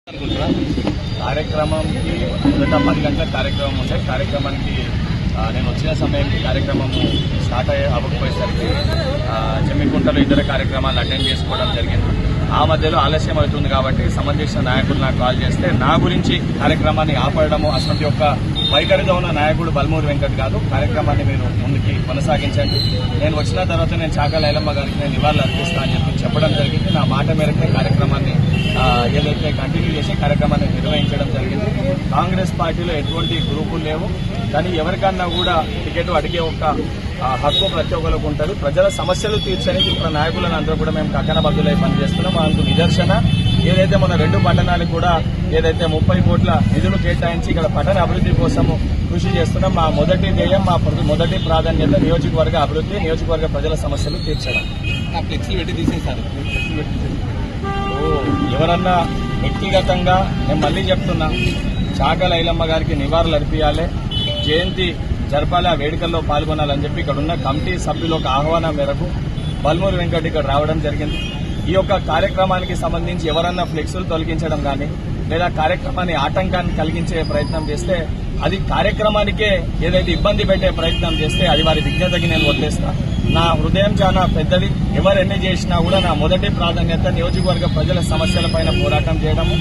కార్యక్రమంకి మొదట 10 గంటల కార్యక్రమం ఉండే కార్యక్రమానికి నేను వచ్చిన సమయానికి కార్యక్రమం స్టార్ట్ అవ్వకపోయేసరికి జమ్మికుంటలో ఇతర కార్యక్రమాలు అటెండ్ చేసుకోవడం జరిగింది. ఆ మధ్యలో ఆలస్యం అవుతుంది కాబట్టి సంబంధించిన నాయకులు నాకు కాల్ చేస్తే నా గురించి కార్యక్రమాన్ని ఆపడము అసలు యొక్క వైఖరిగా ఉన్న నాయకుడు బల్మూరి వెంకట్ కాదు, కార్యక్రమాన్ని మీరు ముందుకి కొనసాగించండి, నేను వచ్చిన తర్వాత నేను చాకల ఐలమ్మ గారికి నేను నివాళులు అర్పిస్తా అని చెప్పడం జరిగింది. నా మాట మేరకే కార్యక్రమాన్ని ఏదైతే కంటిన్యూ చేసి కార్యక్రమాన్ని నిర్వహించడం జరిగింది. కాంగ్రెస్ పార్టీలో ఎటువంటి గ్రూపులు లేవు, కానీ ఎవరికన్నా కూడా టికెట్ అడిగే ఒక హక్కు ప్రతి ఒక్కరికి ఉంటుంది. ప్రజల సమస్యలు తీర్చడానికి ఇప్పుడు నాయకులను అందరూ కూడా మేము కక్కనబద్దులై పనిచేస్తున్నాం. అందుకు నిదర్శన ఏదైతే మన 2 పట్టణాలకు కూడా ఏదైతే 30 కోట్ల నిధులు కేటాయించి ఇక్కడ పట్టణ అభివృద్ధి కోసము కృషి చేస్తున్నాం. మా మొదటి ధ్యేయం, మా మొదటి ప్రాధాన్యత నియోజకవర్గ అభివృద్ధి, నియోజకవర్గ ప్రజల సమస్యలు తీర్చడం. ఎవరన్నా వ్యక్తిగతంగా నేను మళ్లీ చెప్తున్నా, చాకల ఐలమ్మ గారికి నివాళులు అర్పియాలి, జయంతి జరపాలి, ఆ వేడుకల్లో పాల్గొనాలని చెప్పి ఇక్కడ ఉన్న కమిటీ సభ్యుల ఒక ఆహ్వానం మేరకు బల్మూరి వెంకట్ ఇక్కడ రావడం జరిగింది. ఈ యొక్క కార్యక్రమానికి సంబంధించి ఎవరన్నా ఫ్లెక్సులు తొలగించడం కానీ లేదా కార్యక్రమాన్ని ఆటంకాన్ని కలిగించే ప్రయత్నం చేస్తే అది కార్యక్రమానికే ఏదైతే ఇబ్బంది పెట్టే ప్రయత్నం చేస్తే అది వారి విజ్ఞతకి నేను వదిలేస్తా. నా హృదయం చాలా పెద్దది, ఎవరు ఎన్ని చేసినా కూడా నా మొదటి ప్రాధాన్యత నియోజకవర్గ ప్రజల సమస్యలపైన పోరాటం చేయడము.